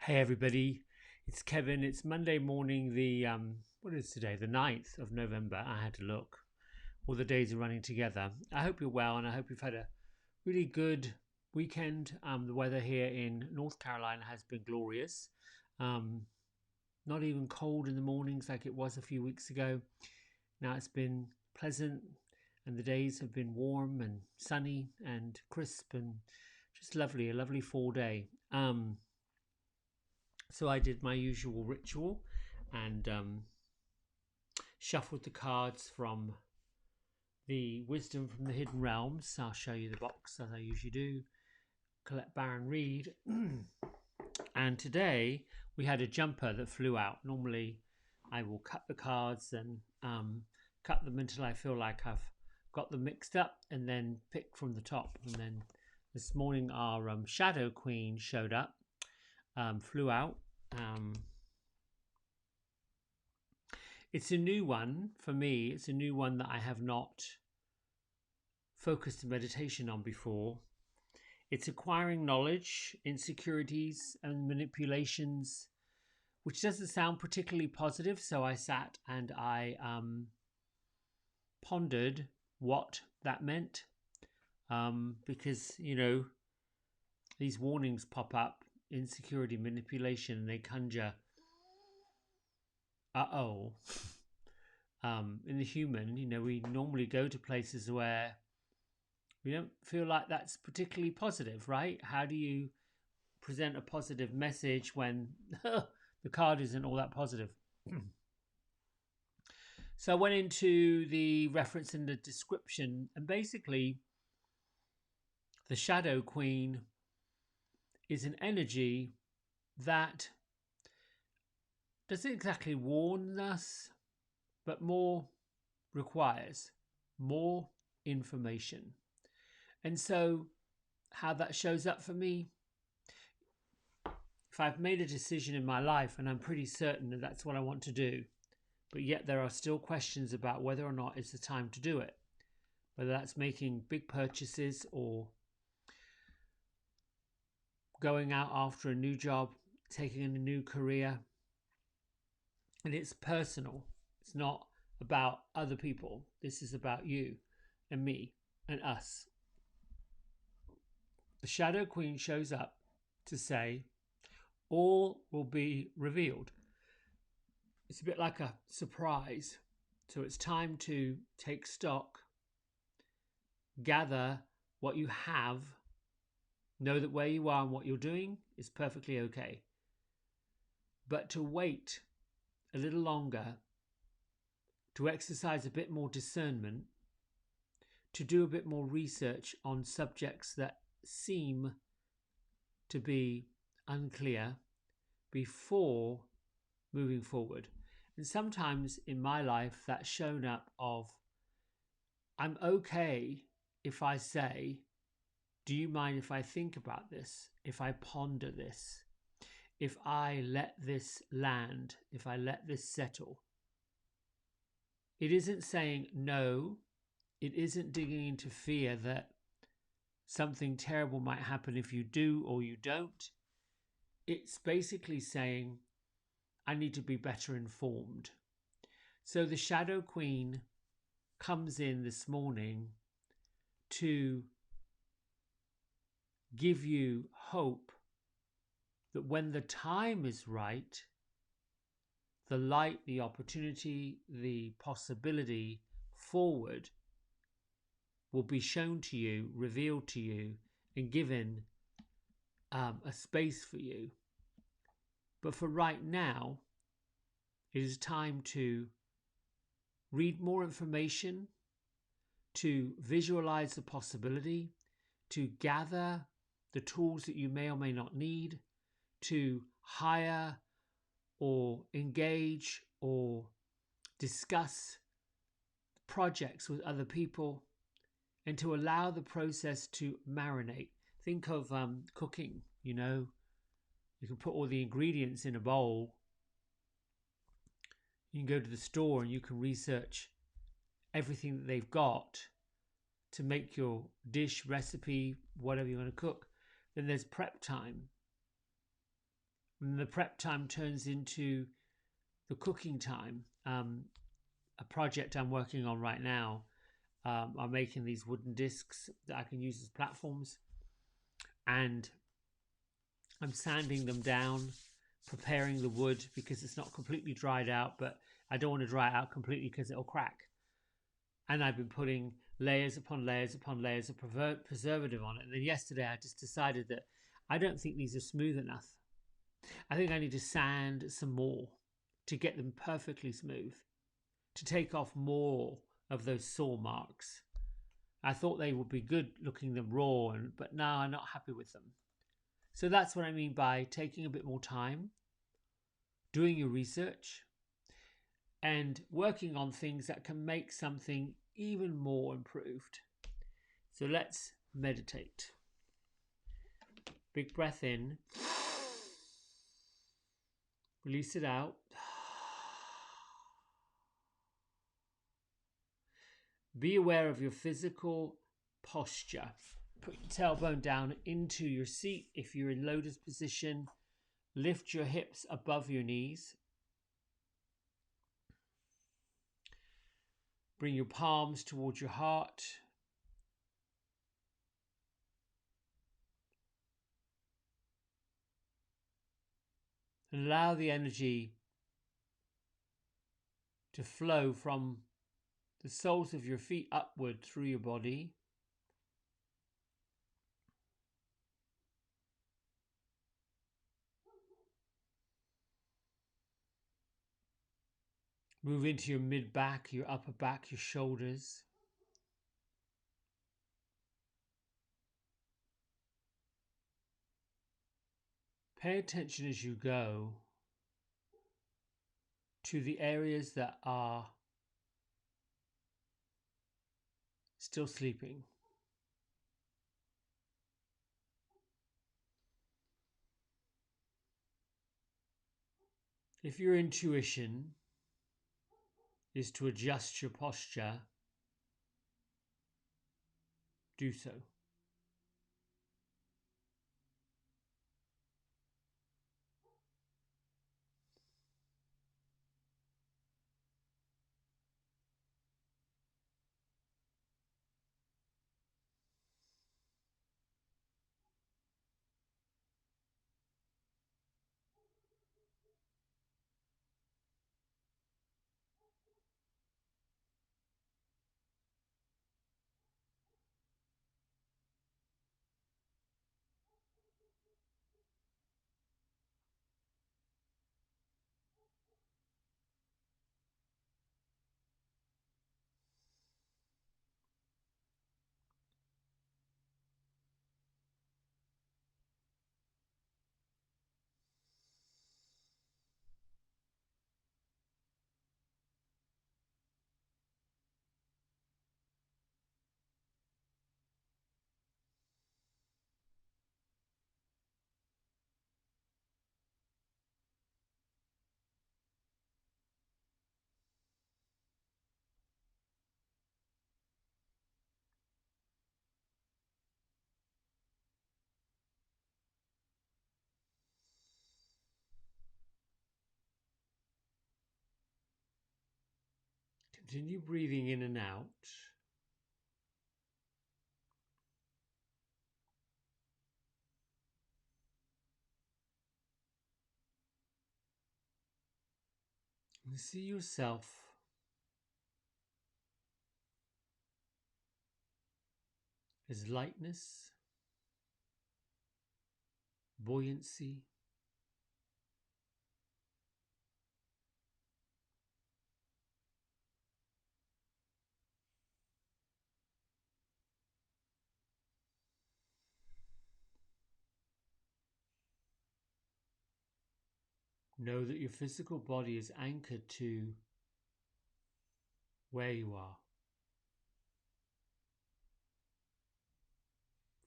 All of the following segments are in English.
Hey everybody, it's Kevin. It's Monday morning, what is today? The 9th of November. I had to look. All the days are running together. I hope you're well and I hope you've had a really good weekend. The weather here in North Carolina has been glorious. Um, Not even cold in the mornings like it was a few weeks ago. Now it's been pleasant and the days have been warm and sunny and crisp and just lovely, a lovely fall day. So I did my usual ritual and shuffled the cards from the Wisdom from the Hidden Realms. I'll show you the box as I usually do. Colette Baron-Reid. And today we had a jumper that flew out. Normally I will cut the cards and cut them until I feel like I've got them mixed up and then pick from the top. And then this morning our Shadow Queen showed up. Flew out. It's a new one for me. It's a new one that I have not focused meditation on before. It's acquiring knowledge, insecurities, and manipulations, which doesn't sound particularly positive. So I sat and I pondered what that meant, because these warnings pop up. Insecurity, manipulation, they conjure in the human, we normally go to places where we don't feel like that's particularly positive, right? How do you present a positive message when the card isn't all that positive? So I went into the reference in the description, and basically the Shadow Queen is an energy that doesn't exactly warn us, but more requires more information. And so how that shows up for me, if I've made a decision in my life and I'm pretty certain that that's what I want to do, but yet there are still questions about whether or not it's the time to do it, whether that's making big purchases or going out after a new job, taking in a new career. And it's personal. It's not about other people. This is about you and me and us. The Shadow Queen shows up to say, all will be revealed. It's a bit like a surprise. So it's time to take stock, gather what you have, know that where you are and what you're doing is perfectly okay. But to wait a little longer, to exercise a bit more discernment, to do a bit more research on subjects that seem to be unclear before moving forward. And sometimes in my life that's shown up of, I'm okay if I say, do you mind if I think about this, if I ponder this, if I let this land, if I let this settle? It isn't saying no. It isn't digging into fear that something terrible might happen if you do or you don't. It's basically saying, I need to be better informed. So the Shadow Queen comes in this morning to give you hope that when the time is right, the light, the opportunity, the possibility forward will be shown to you, revealed to you, and given a space for you. But for right now, it is time to read more information, to visualize the possibility, to gather the tools that you may or may not need, to hire or engage or discuss projects with other people, and to allow the process to marinate. Think of cooking, you can put all the ingredients in a bowl. You can go to the store and you can research everything that they've got to make your dish, recipe, whatever you want to cook. Then there's prep time. And the prep time turns into the cooking time. A project I'm working on right now, I'm making these wooden discs that I can use as platforms, and I'm sanding them down, preparing the wood because it's not completely dried out, but I don't want to dry it out completely because it'll crack. And I've been putting layers upon layers upon layers of preservative on it. And then yesterday I just decided that I don't think these are smooth enough. I think I need to sand some more to get them perfectly smooth, to take off more of those saw marks. I thought they would be good looking them raw, but now I'm not happy with them. So that's what I mean by taking a bit more time, doing your research, and working on things that can make something even more improved. So let's meditate. Big breath in, release it out. Be aware of your physical posture. Put your tailbone down into your seat. If you're in lotus position, lift your hips above your knees. Bring your palms towards your heart. And allow the energy to flow from the soles of your feet upward through your body. Move into your mid-back, your upper back, your shoulders. Pay attention as you go to the areas that are still sleeping. If your intuition is to adjust your posture, do so. Continue breathing in and out. And see yourself as lightness, buoyancy, know that your physical body is anchored to where you are.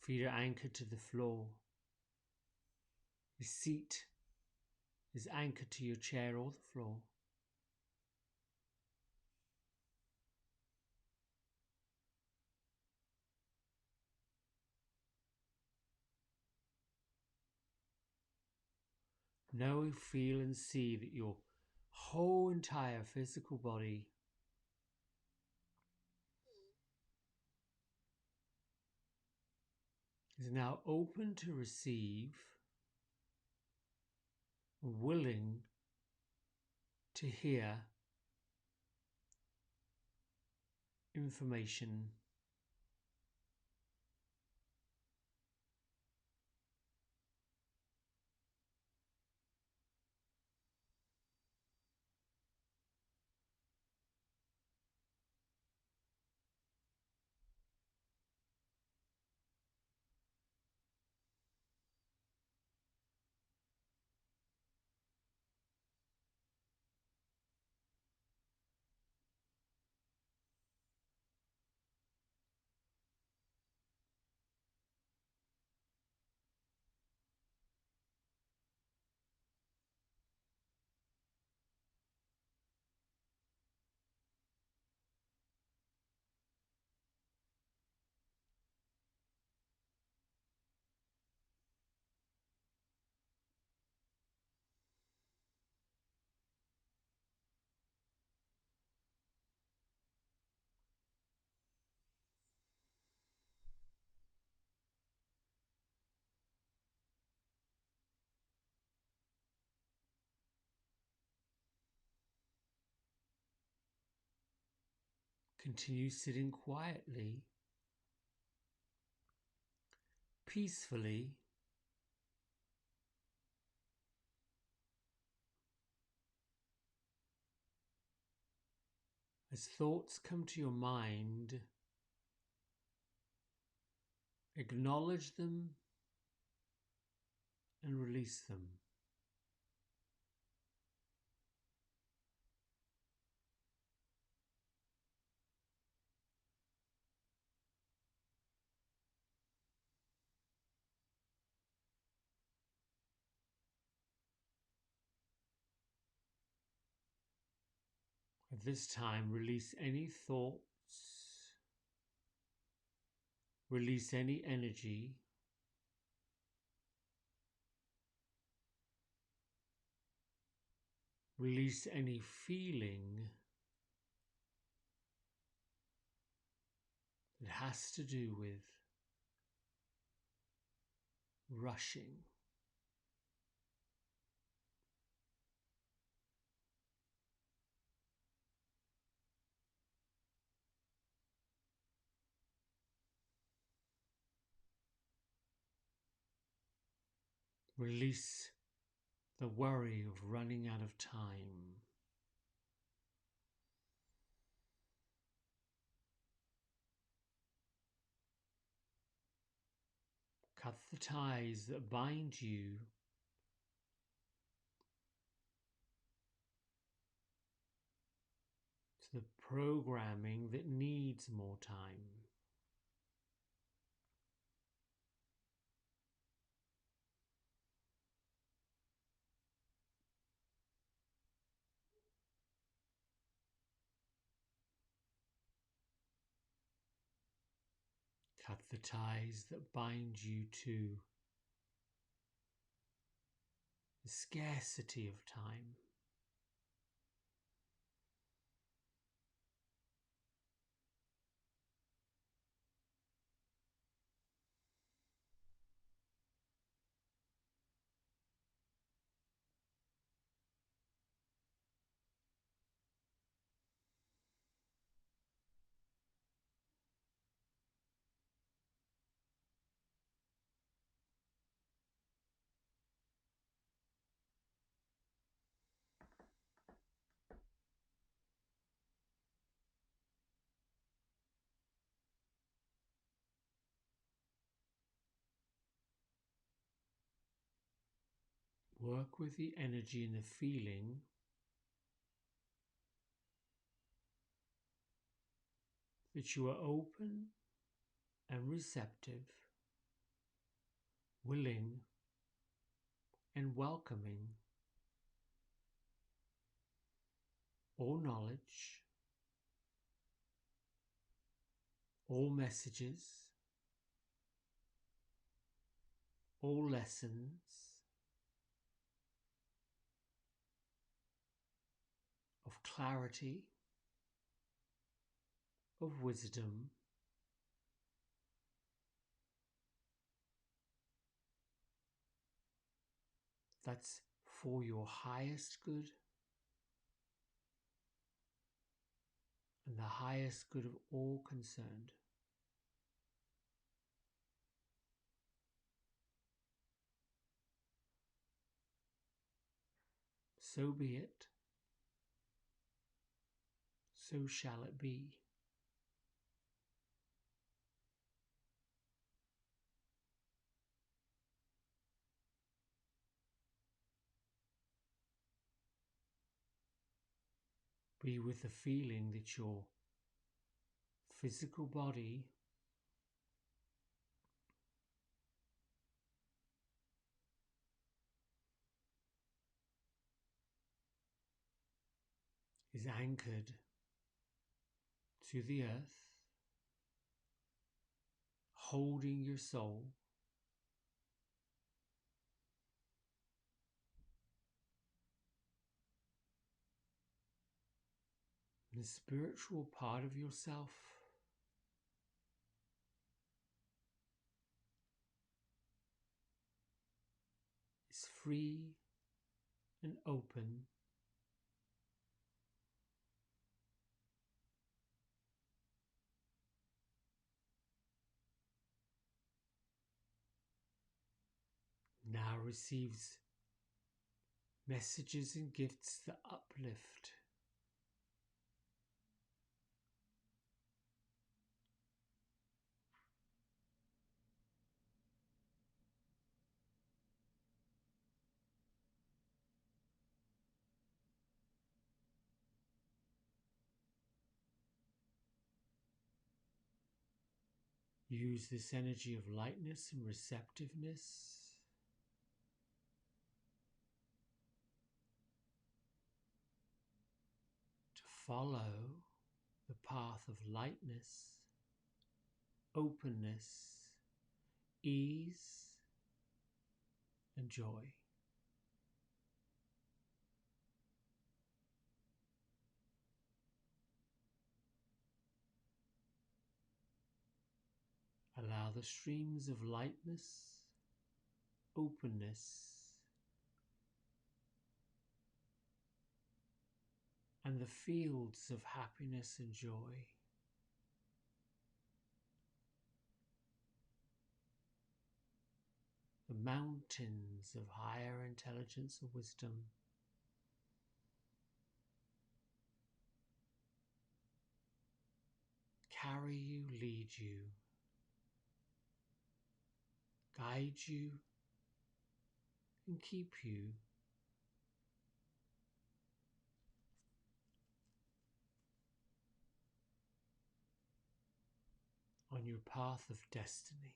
Feet are anchored to the floor. Your seat is anchored to your chair or the floor. Know, feel and see that your whole entire physical body is now open to receive, willing to hear information continue sitting quietly, peacefully, as thoughts come to your mind. Acknowledge them and release them. At this time, release any thoughts, release any energy, release any feeling that has to do with rushing. Release the worry of running out of time. Cut the ties that bind you to the programming that needs more time. Cut the ties that bind you to the scarcity of time. Work with the energy and the feeling that you are open and receptive, willing and welcoming all knowledge, all messages, all lessons, of clarity, of wisdom, that's for your highest good and the highest good of all concerned. So be it, so shall it be. Be with the feeling that your physical body is anchored to the earth, holding your soul. The spiritual part of yourself is free and open now receives messages and gifts that uplift. Use this energy of lightness and receptiveness to follow the path of lightness, openness, ease, and joy. Allow the streams of lightness, openness, and the fields of happiness and joy the mountains of higher intelligence and wisdom carry you, lead you, guide you, and keep you on your path of destiny.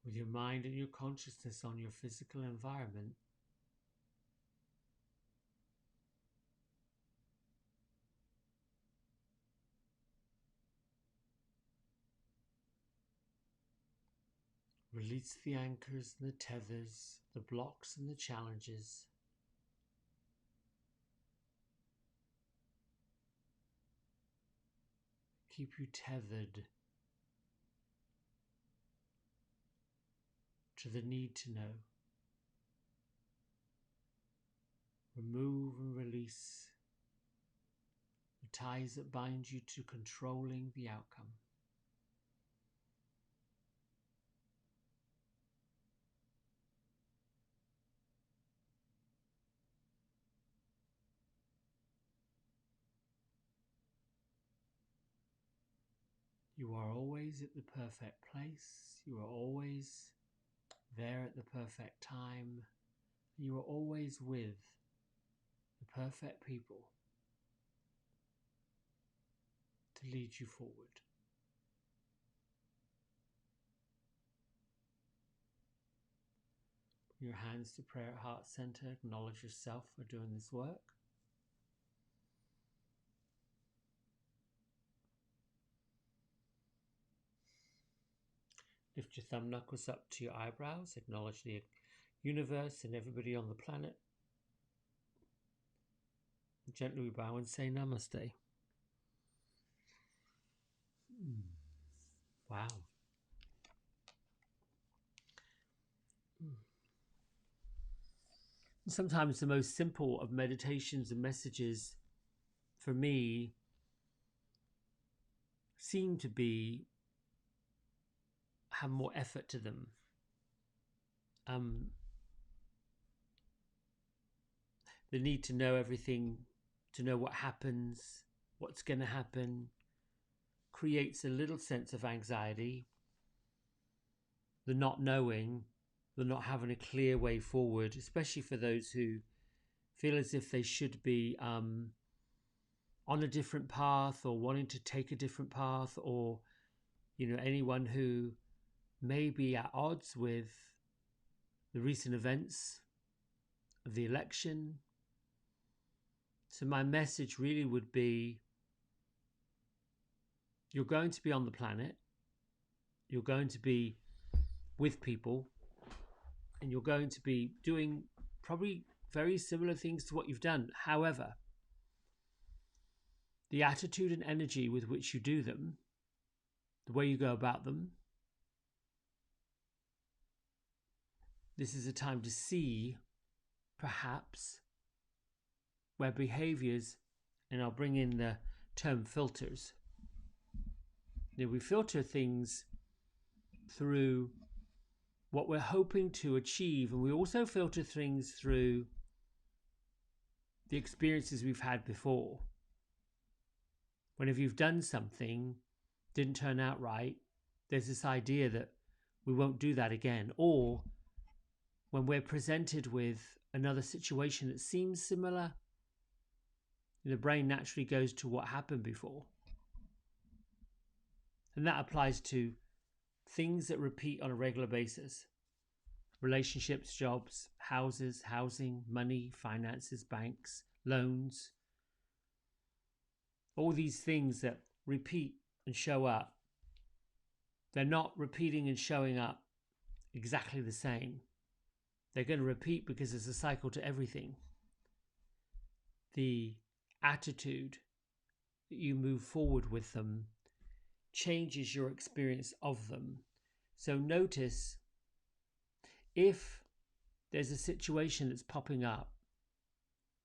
With your mind and your consciousness on your physical environment, release the anchors and the tethers, the blocks and the challenges. Keep you tethered to the need to know. Remove and release the ties that bind you to controlling the outcome. You are always at the perfect place. You are always there at the perfect time. You are always with the perfect people to lead you forward. Bring your hands to prayer heart center. Acknowledge yourself for doing this work. Lift your thumb knuckles up to your eyebrows. Acknowledge the universe and everybody on the planet. Gently bow and say namaste. Wow. Sometimes the most simple of meditations and messages for me seem to have more effort to them. The need to know everything, to know what happens, what's going to happen, creates a little sense of anxiety. The not knowing, the not having a clear way forward, especially for those who feel as if they should be on a different path or wanting to take a different path, or anyone who may be at odds with the recent events of the election. So my message really would be, you're going to be on the planet, you're going to be with people, and you're going to be doing probably very similar things to what you've done. However, the attitude and energy with which you do them, the way you go about them, this is a time to see perhaps where behaviors, and I'll bring in the term filters. We filter things through what we're hoping to achieve, and we also filter things through the experiences we've had before. Whenever you've done something, didn't turn out right, there's this idea that we won't do that again. Or when we're presented with another situation that seems similar, the brain naturally goes to what happened before. And that applies to things that repeat on a regular basis. Relationships, jobs, houses, housing, money, finances, banks, loans. All these things that repeat and show up, they're not repeating and showing up exactly the same. They're going to repeat because there's a cycle to everything. The attitude that you move forward with them changes your experience of them. So notice if there's a situation that's popping up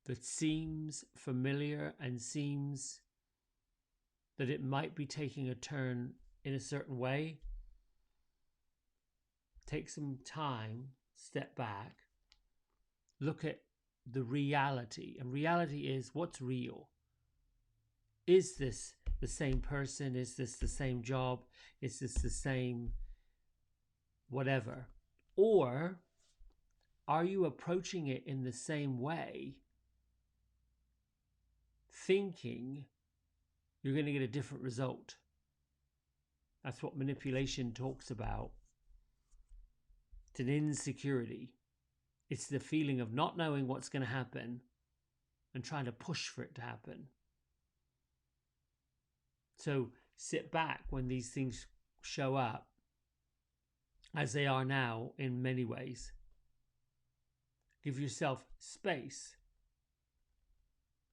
that seems familiar and seems that it might be taking a turn in a certain way, take some time, step back, look at the reality. And reality is what's real. Is this the same person? Is this the same job? Is this the same whatever? Or are you approaching it in the same way, thinking you're going to get a different result? That's what manipulation talks about. It's an insecurity. It's the feeling of not knowing what's going to happen and trying to push for it to happen. So sit back when these things show up, as they are now in many ways. Give yourself space.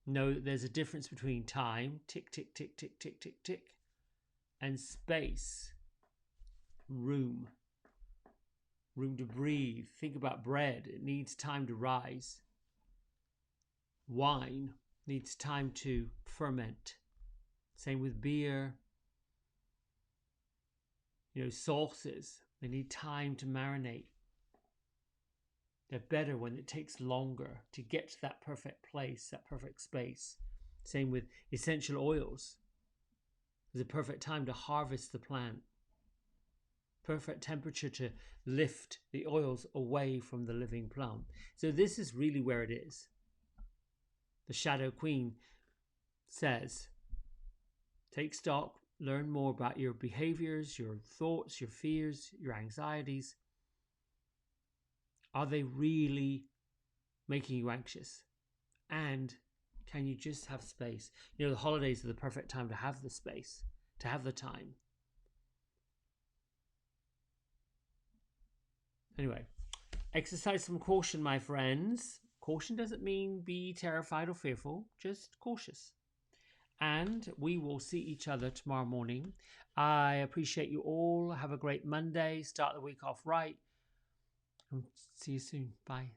Know that there's a difference between time, tick, tick, tick, tick, tick, tick, tick, and space, room. Room to breathe. Think about bread. It needs time to rise. Wine needs time to ferment. Same with beer. Sauces, they need time to marinate. They're better when it takes longer to get to that perfect place, that perfect space. Same with essential oils. There's a perfect time to harvest the plant. Perfect temperature to lift the oils away from the living plant. So this is really where it is. the Shadow Queen says, take stock, learn more about your behaviors, your thoughts, your fears, your anxieties. Are they really making you anxious? And can you just have space? You know, the holidays are the perfect time to have the space, to have the time. Anyway, exercise some caution, my friends. Caution doesn't mean be terrified or fearful, just cautious. And we will see each other tomorrow morning. I appreciate you all. Have a great Monday. Start the week off right. See you soon. Bye.